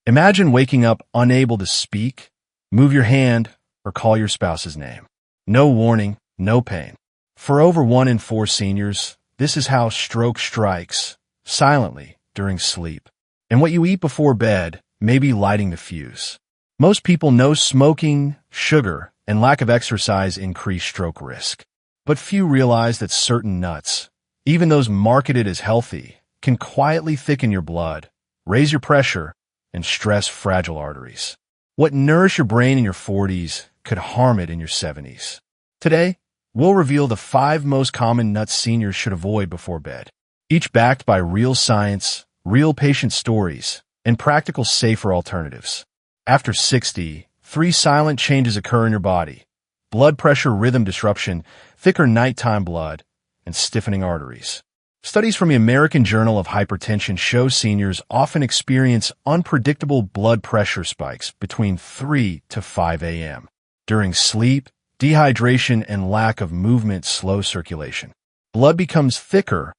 Imagine waking up unable to speak, move your hand, or call your spouse's name. No warning, no pain. For over 1 in 4 seniors, this is how stroke strikes, silently, during sleep. And what you eat before bed may be lighting the fuse. Most people know smoking, sugar, and lack of exercise increase stroke risk. But few realize that certain nuts, even those marketed as healthy, can quietly thicken your blood, raise your pressure, and stress fragile arteries. What nourishes your brain in your 40s could harm it in your 70s. Today, we'll reveal the 5 most common nuts seniors should avoid before bed, each backed by real science, real patient stories, and practical safer alternatives. After 60, 3 silent changes occur in your body: blood pressure rhythm disruption, thicker nighttime blood, and stiffening arteries. Studies from the American Journal of Hypertension show seniors often experience unpredictable blood pressure spikes between 3 to 5 a.m. During sleep, dehydration and lack of movement slow circulation. Blood becomes thicker,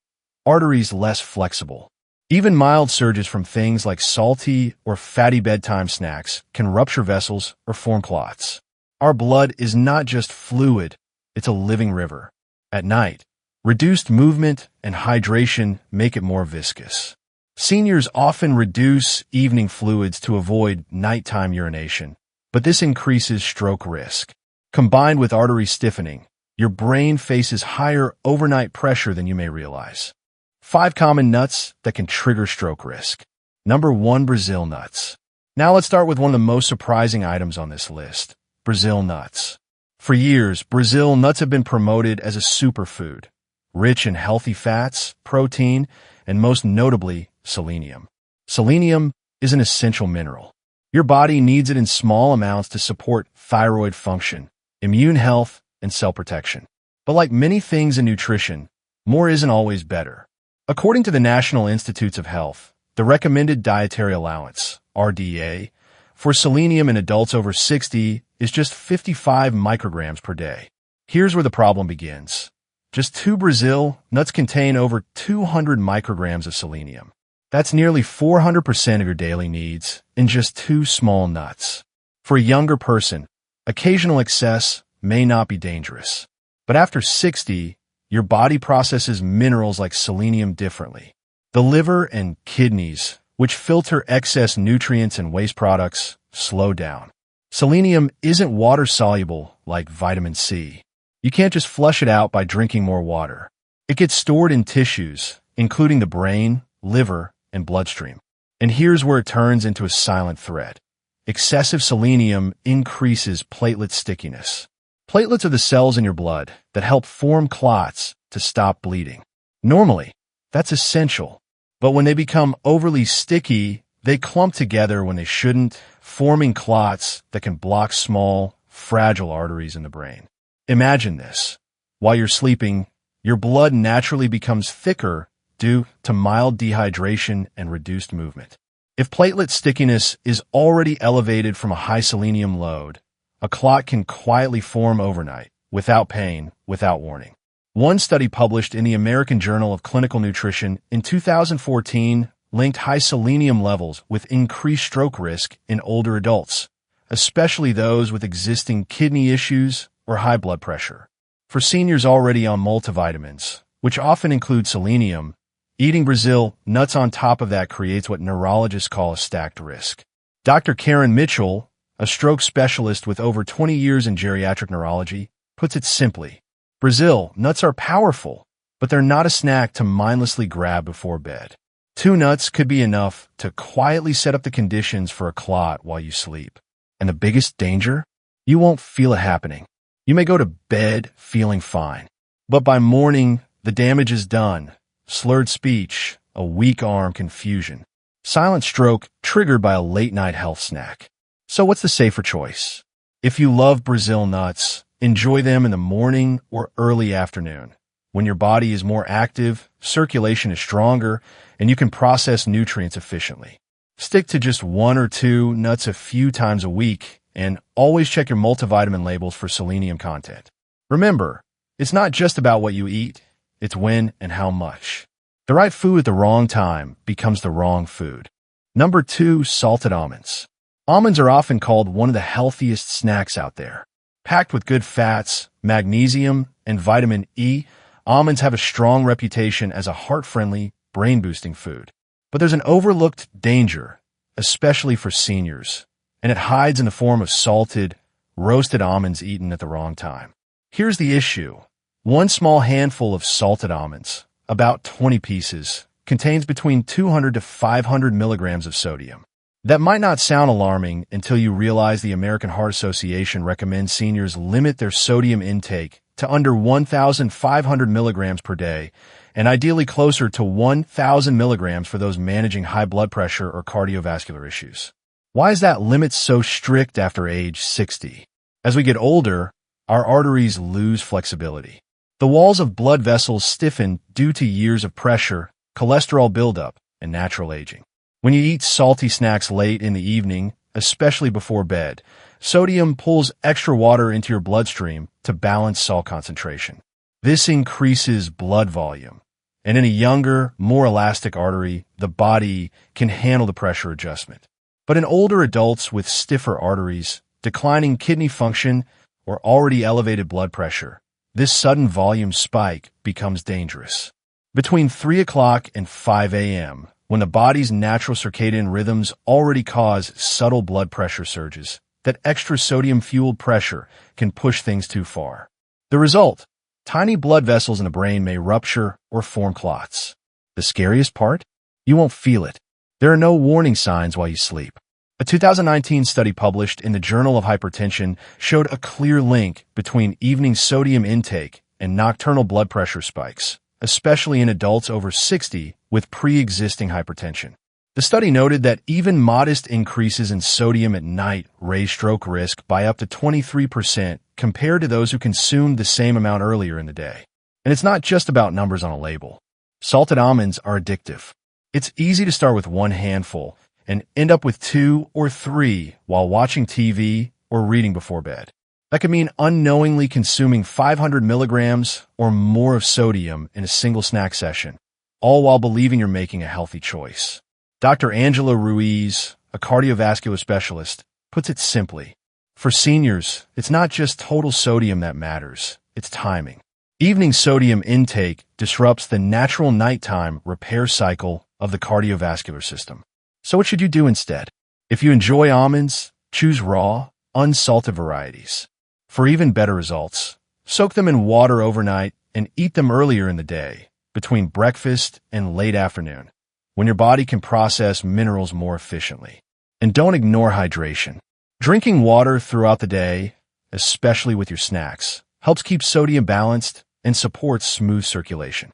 arteries less flexible. Even mild surges from things like salty or fatty bedtime snacks can rupture vessels or form clots. Our blood is not just fluid, it's a living river. At night, reduced movement and hydration make it more viscous. Seniors often reduce evening fluids to avoid nighttime urination, but this increases stroke risk. Combined with artery stiffening, your brain faces higher overnight pressure than you may realize. 5 common nuts that can trigger stroke risk. Number 1, Brazil nuts. Now let's start with one of the most surprising items on this list: Brazil nuts. For years, Brazil nuts have been promoted as a superfood, rich in healthy fats, protein, and most notably, selenium. Selenium is an essential mineral. Your body needs it in small amounts to support thyroid function, immune health, and cell protection. But like many things in nutrition, more isn't always better. According to the National Institutes of Health, the recommended dietary allowance, RDA, for selenium in adults over 60 is just 55 micrograms per day. Here's where the problem begins. Just 2 Brazil nuts contain over 200 micrograms of selenium. That's nearly 400% of your daily needs in just 2 small nuts. For a younger person, occasional excess may not be dangerous. But after 60, your body processes minerals like selenium differently. The liver and kidneys, which filter excess nutrients and waste products, slow down. Selenium isn't water-soluble like vitamin C. You can't just flush it out by drinking more water. It gets stored in tissues, including the brain, liver, and bloodstream. And here's where it turns into a silent threat. Excessive selenium increases platelet stickiness. Platelets are the cells in your blood that help form clots to stop bleeding. Normally, that's essential. But when they become overly sticky, they clump together when they shouldn't, forming clots that can block small, fragile arteries in the brain. Imagine this. While you're sleeping, your blood naturally becomes thicker due to mild dehydration and reduced movement. If platelet stickiness is already elevated from a high selenium load, a clot can quietly form overnight, without pain, without warning. One study published in the American Journal of Clinical Nutrition in 2014 linked high selenium levels with increased stroke risk in older adults, especially those with existing kidney issues or high blood pressure. For seniors already on multivitamins, which often include selenium, eating Brazil nuts on top of that creates what neurologists call a stacked risk. Dr. Karen Mitchell, a stroke specialist with over 20 years in geriatric neurology, puts it simply: Brazil nuts are powerful, but they're not a snack to mindlessly grab before bed. 2 nuts could be enough to quietly set up the conditions for a clot while you sleep. And the biggest danger? You won't feel it happening. You may go to bed feeling fine, but by morning, the damage is done. Slurred speech, a weak arm, confusion. Silent stroke triggered by a late-night health snack. So what's the safer choice? If you love Brazil nuts, enjoy them in the morning or early afternoon. When your body is more active, circulation is stronger, and you can process nutrients efficiently. Stick to just 1 or 2 nuts a few times a week, and always check your multivitamin labels for selenium content. Remember, it's not just about what you eat, it's when and how much. The right food at the wrong time becomes the wrong food. Number 2, salted almonds. Almonds are often called one of the healthiest snacks out there. Packed with good fats, magnesium, and vitamin E, almonds have a strong reputation as a heart-friendly, brain-boosting food. But there's an overlooked danger, especially for seniors, and it hides in the form of salted, roasted almonds eaten at the wrong time. Here's the issue. One small handful of salted almonds, about 20 pieces, contains between 200 to 500 milligrams of sodium. That might not sound alarming until you realize the American Heart Association recommends seniors limit their sodium intake to under 1,500 milligrams per day, and ideally closer to 1,000 milligrams for those managing high blood pressure or cardiovascular issues. Why is that limit so strict after age 60? As we get older, our arteries lose flexibility. The walls of blood vessels stiffen due to years of pressure, cholesterol buildup, and natural aging. When you eat salty snacks late in the evening, especially before bed, sodium pulls extra water into your bloodstream to balance salt concentration. This increases blood volume, and in a younger, more elastic artery, the body can handle the pressure adjustment. But in older adults with stiffer arteries, declining kidney function, or already elevated blood pressure, this sudden volume spike becomes dangerous. Between 3 o'clock and 5 a.m., when the body's natural circadian rhythms already cause subtle blood pressure surges, that extra sodium-fueled pressure can push things too far. The result? Tiny blood vessels in the brain may rupture or form clots. The scariest part? You won't feel it. There are no warning signs while you sleep. A 2019 study published in the Journal of Hypertension showed a clear link between evening sodium intake and nocturnal blood pressure spikes, especially in adults over 60 with pre-existing hypertension. The study noted that even modest increases in sodium at night raise stroke risk by up to 23% compared to those who consumed the same amount earlier in the day. And it's not just about numbers on a label. Salted almonds are addictive. It's easy to start with one handful and end up with 2 or 3 while watching TV or reading before bed. That could mean unknowingly consuming 500 milligrams or more of sodium in a single snack session, all while believing you're making a healthy choice. Dr. Angela Ruiz, a cardiovascular specialist, puts it simply. For seniors, it's not just total sodium that matters, it's timing. Evening sodium intake disrupts the natural nighttime repair cycle of the cardiovascular system. So what should you do instead? If you enjoy almonds, choose raw, unsalted varieties. For even better results, soak them in water overnight and eat them earlier in the day, between breakfast and late afternoon, when your body can process minerals more efficiently. And don't ignore hydration. Drinking water throughout the day, especially with your snacks, helps keep sodium balanced and supports smooth circulation.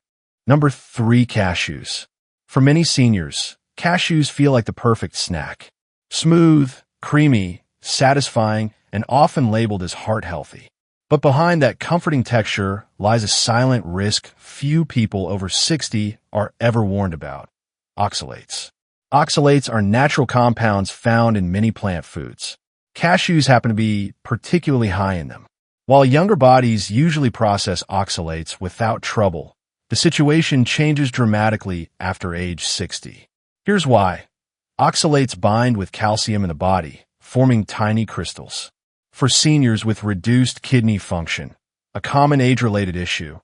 Number 3, cashews. For many seniors, cashews feel like the perfect snack. Smooth, creamy, satisfying, and often labeled as heart-healthy. But behind that comforting texture lies a silent risk few people over 60 are ever warned about: oxalates. Oxalates are natural compounds found in many plant foods. Cashews happen to be particularly high in them. While younger bodies usually process oxalates without trouble, the situation changes dramatically after age 60. Here's why. Oxalates bind with calcium in the body, forming tiny crystals. For seniors with reduced kidney function, a common age-related issue,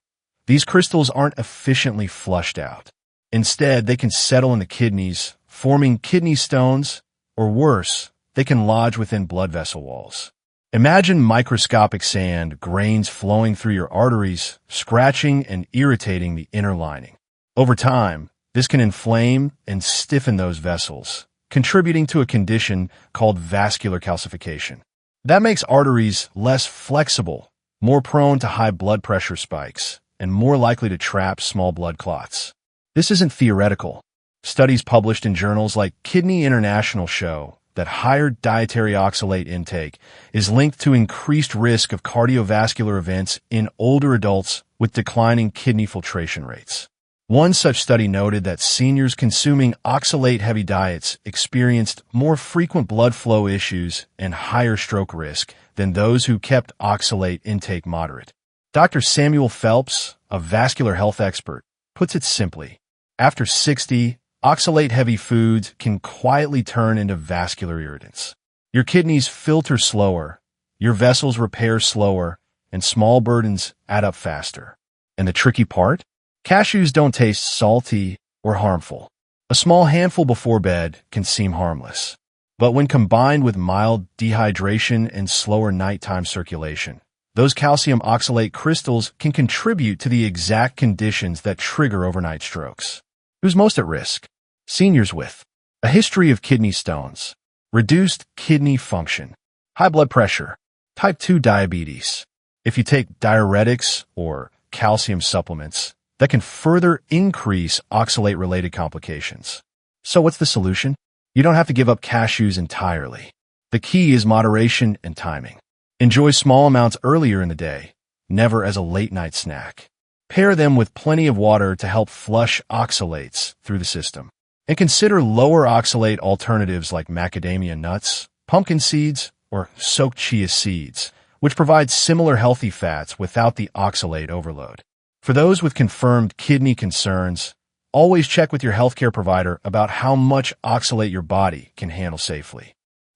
these crystals aren't efficiently flushed out. Instead, they can settle in the kidneys, forming kidney stones, or worse, they can lodge within blood vessel walls. Imagine microscopic sand grains flowing through your arteries, scratching and irritating the inner lining. Over time, this can inflame and stiffen those vessels, contributing to a condition called vascular calcification. That makes arteries less flexible, more prone to high blood pressure spikes, and more likely to trap small blood clots. This isn't theoretical. Studies published in journals like Kidney International show that higher dietary oxalate intake is linked to increased risk of cardiovascular events in older adults with declining kidney filtration rates. One such study noted that seniors consuming oxalate-heavy diets experienced more frequent blood flow issues and higher stroke risk than those who kept oxalate intake moderate. Dr. Samuel Phelps, a vascular health expert, puts it simply. After 60, Oxalate-heavy foods can quietly turn into vascular irritants. Your kidneys filter slower, your vessels repair slower, and small burdens add up faster. And the tricky part? Cashews don't taste salty or harmful. A small handful before bed can seem harmless. But when combined with mild dehydration and slower nighttime circulation, those calcium oxalate crystals can contribute to the exact conditions that trigger overnight strokes. Who's most at risk? Seniors with a history of kidney stones, reduced kidney function, high blood pressure, type 2 diabetes. If you take diuretics or calcium supplements, that can further increase oxalate-related complications. So what's the solution? You don't have to give up cashews entirely. The key is moderation and timing. Enjoy small amounts earlier in the day, never as a late-night snack. Pair them with plenty of water to help flush oxalates through the system. And consider lower oxalate alternatives like macadamia nuts, pumpkin seeds, or soaked chia seeds, which provide similar healthy fats without the oxalate overload. For those with confirmed kidney concerns, always check with your healthcare provider about how much oxalate your body can handle safely.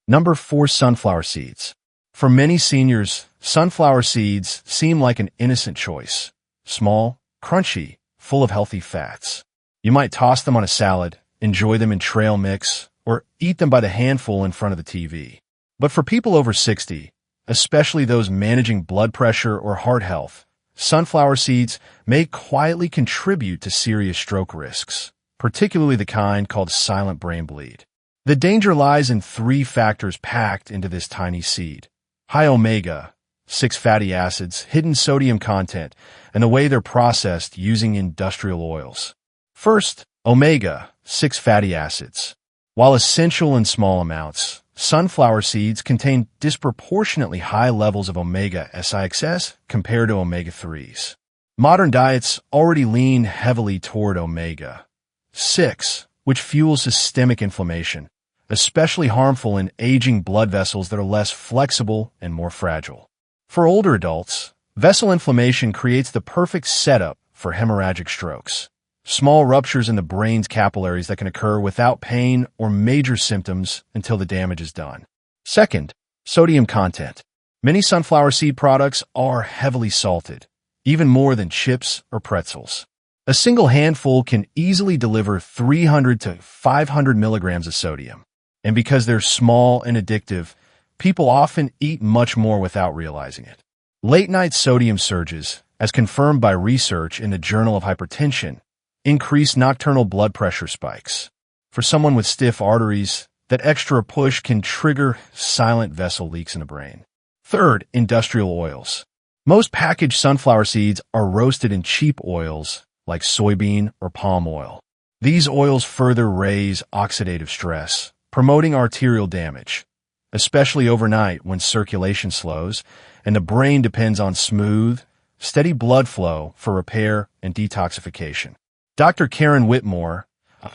Number 4. Sunflower seeds. For many seniors, sunflower seeds seem like an innocent choice. Small, crunchy, full of healthy fats. You might toss them on a salad, enjoy them in trail mix, or eat them by the handful in front of the TV. But for people over 60, especially those managing blood pressure or heart health, sunflower seeds may quietly contribute to serious stroke risks, particularly the kind called silent brain bleed. The danger lies in 3 factors packed into this tiny seed: high omega-6 fatty acids, hidden sodium content, and the way they're processed using industrial oils. First, omega-6 fatty acids. While essential in small amounts, sunflower seeds contain disproportionately high levels of omega-6 compared to omega-3s. Modern diets already lean heavily toward omega-6, which fuels systemic inflammation, especially harmful in aging blood vessels that are less flexible and more fragile. For older adults, vessel inflammation creates the perfect setup for hemorrhagic strokes. Small ruptures in the brain's capillaries that can occur without pain or major symptoms until the damage is done. Second, sodium content. Many sunflower seed products are heavily salted, even more than chips or pretzels. A single handful can easily deliver 300 to 500 milligrams of sodium. And because they're small and addictive, people often eat much more without realizing it. Late-night sodium surges, as confirmed by research in the Journal of Hypertension, increase nocturnal blood pressure spikes. For someone with stiff arteries, that extra push can trigger silent vessel leaks in the brain. Third, industrial oils. Most packaged sunflower seeds are roasted in cheap oils like soybean or palm oil. These oils further raise oxidative stress, promoting arterial damage, especially overnight when circulation slows and the brain depends on smooth, steady blood flow for repair and detoxification. Dr. Karen Whitmore,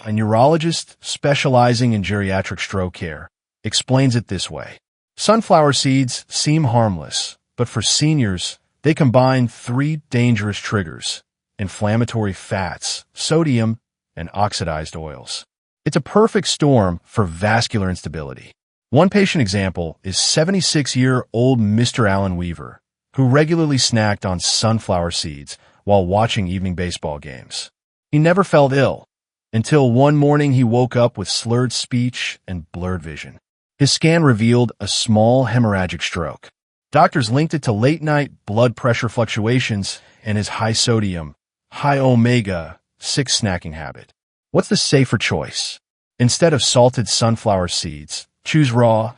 a neurologist specializing in geriatric stroke care, explains it this way. Sunflower seeds seem harmless, but for seniors, they combine 3 dangerous triggers: inflammatory fats, sodium, and oxidized oils. It's a perfect storm for vascular instability. One patient example is 76-year-old Mr. Alan Weaver, who regularly snacked on sunflower seeds while watching evening baseball games. He never felt ill, until one morning he woke up with slurred speech and blurred vision. His scan revealed a small hemorrhagic stroke. Doctors linked it to late-night blood pressure fluctuations and his high-sodium, high-omega-6 snacking habit. What's the safer choice? Instead of salted sunflower seeds, choose raw,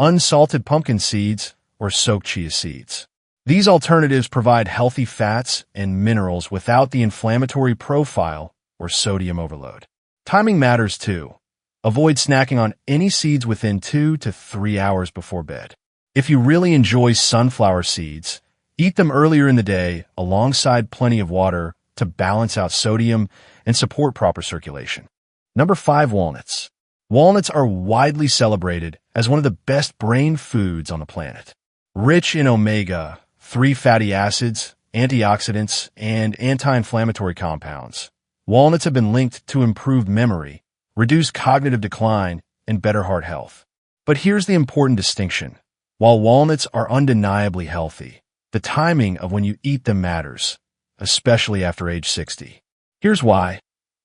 unsalted pumpkin seeds or soaked chia seeds. These alternatives provide healthy fats and minerals without the inflammatory profile or sodium overload. Timing matters too. Avoid snacking on any seeds within 2 to 3 hours before bed. If you really enjoy sunflower seeds, eat them earlier in the day alongside plenty of water to balance out sodium and support proper circulation. Number 5. Walnuts. Walnuts are widely celebrated as one of the best brain foods on the planet. Rich in omega-3 fatty acids, antioxidants, and anti-inflammatory compounds, walnuts have been linked to improved memory, reduce cognitive decline, and better heart health. But here's the important distinction. While walnuts are undeniably healthy, the timing of when you eat them matters, especially after age 60. Here's why.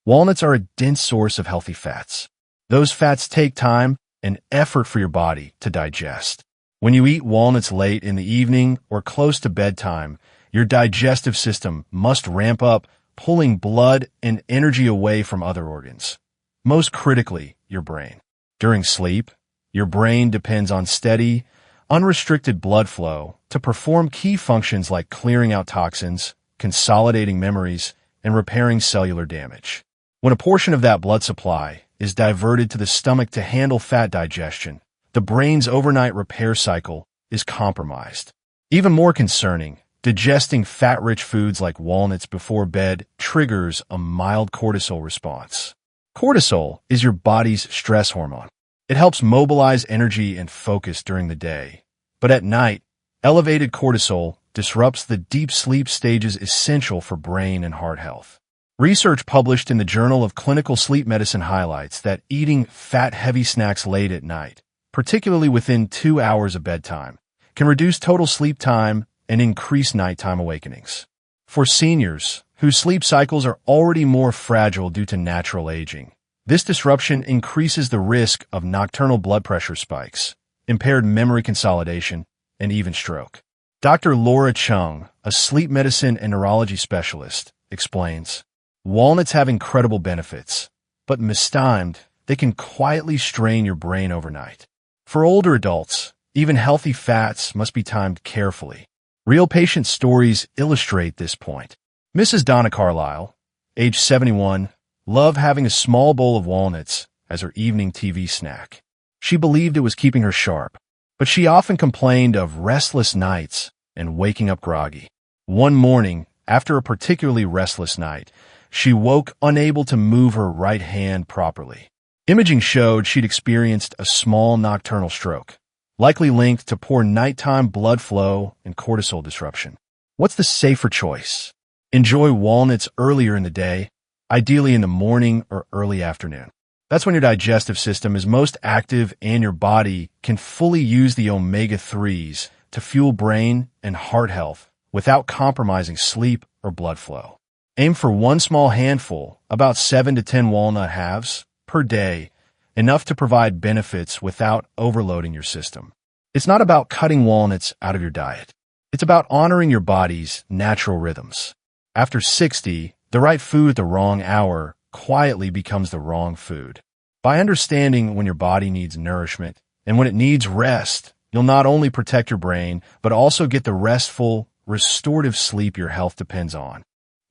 Walnuts are a dense source of healthy fats. Those fats take time and effort for your body to digest. When you eat walnuts late in the evening or close to bedtime, your digestive system must ramp up, pulling blood and energy away from other organs. Most critically, your brain. During sleep, your brain depends on steady, unrestricted blood flow to perform key functions like clearing out toxins, consolidating memories, and repairing cellular damage. When a portion of that blood supply is diverted to the stomach to handle fat digestion, the brain's overnight repair cycle is compromised. Even more concerning, digesting fat-rich foods like walnuts before bed triggers a mild cortisol response. Cortisol is your body's stress hormone. It helps mobilize energy and focus during the day. But at night, elevated cortisol disrupts the deep sleep stages essential for brain and heart health. Research published in the Journal of Clinical Sleep Medicine highlights that eating fat-heavy snacks late at night, particularly within 2 hours of bedtime, can reduce total sleep time and increase nighttime awakenings. For seniors, whose sleep cycles are already more fragile due to natural aging, this disruption increases the risk of nocturnal blood pressure spikes, impaired memory consolidation, and even stroke. Dr. Laura Chung, a sleep medicine and neurology specialist, explains, walnuts have incredible benefits, but mistimed, they can quietly strain your brain overnight. For older adults, even healthy fats must be timed carefully. Real patient stories illustrate this point. Mrs. Donna Carlisle, age 71, loved having a small bowl of walnuts as her evening TV snack. She believed it was keeping her sharp, but she often complained of restless nights and waking up groggy. One morning, after a particularly restless night, she woke unable to move her right hand properly. Imaging showed she'd experienced a small nocturnal stroke, likely linked to poor nighttime blood flow and cortisol disruption. What's the safer choice? Enjoy walnuts earlier in the day, ideally in the morning or early afternoon. That's when your digestive system is most active and your body can fully use the omega-3s to fuel brain and heart health without compromising sleep or blood flow. Aim for one small handful, about 7 to 10 walnut halves, per day, enough to provide benefits without overloading your system. It's not about cutting walnuts out of your diet. It's about honoring your body's natural rhythms. After 60, the right food at the wrong hour quietly becomes the wrong food. By understanding when your body needs nourishment and when it needs rest, you'll not only protect your brain, but also get the restful, restorative sleep your health depends on.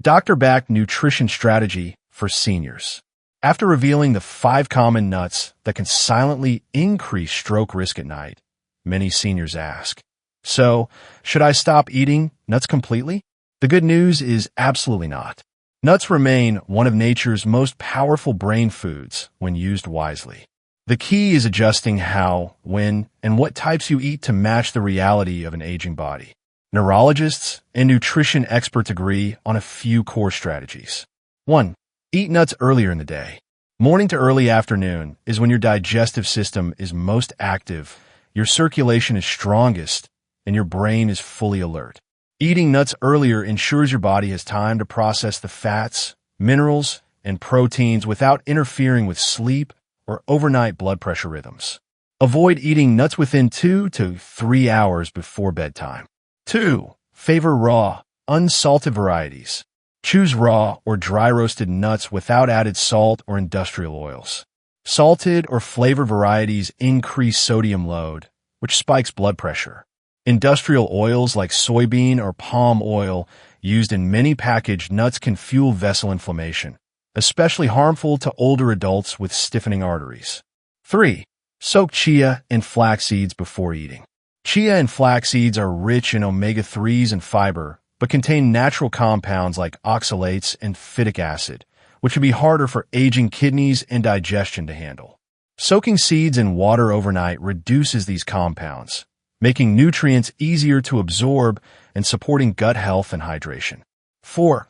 Doctor-backed nutrition strategy for seniors. After revealing the 5 common nuts that can silently increase stroke risk at night, many seniors ask, so, should I stop eating nuts completely? The good news is absolutely not. Nuts remain one of nature's most powerful brain foods when used wisely. The key is adjusting how, when, and what types you eat to match the reality of an aging body. Neurologists and nutrition experts agree on a few core strategies. 1. Eat nuts earlier in the day. Morning to early afternoon is when your digestive system is most active, your circulation is strongest, and your brain is fully alert. Eating nuts earlier ensures your body has time to process the fats, minerals, and proteins without interfering with sleep or overnight blood pressure rhythms. Avoid eating nuts within 2 to 3 hours before bedtime. 2. Favor raw, unsalted varieties. Choose raw or dry-roasted nuts without added salt or industrial oils. Salted or flavored varieties increase sodium load, which spikes blood pressure. Industrial oils like soybean or palm oil used in many packaged nuts can fuel vessel inflammation, especially harmful to older adults with stiffening arteries. 3. Soak chia and flax seeds before eating. Chia and flax seeds are rich in omega-3s and fiber, but contain natural compounds like oxalates and phytic acid, which can be harder for aging kidneys and digestion to handle. Soaking seeds in water overnight reduces these compounds, making nutrients easier to absorb and supporting gut health and hydration. 4.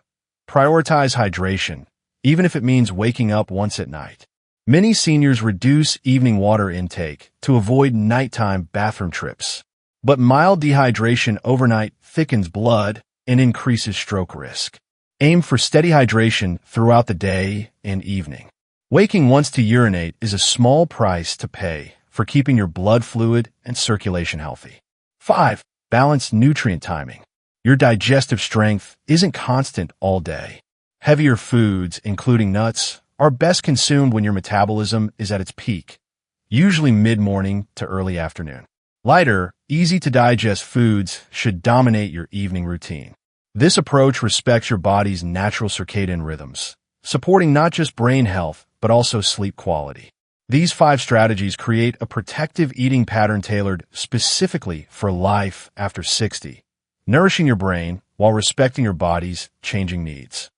Prioritize hydration, even if it means waking up once at night. Many seniors reduce evening water intake to avoid nighttime bathroom trips. But mild dehydration overnight thickens blood and increases stroke risk. Aim for steady hydration throughout the day and evening. Waking once to urinate is a small price to pay for keeping your blood fluid and circulation healthy. 5. Balance nutrient timing. Your digestive strength isn't constant all day. Heavier foods, including nuts, are best consumed when your metabolism is at its peak, usually mid-morning to early afternoon. Lighter, easy-to-digest foods should dominate your evening routine. This approach respects your body's natural circadian rhythms, supporting not just brain health, but also sleep quality. These 5 strategies create a protective eating pattern tailored specifically for life after 60, nourishing your brain while respecting your body's changing needs.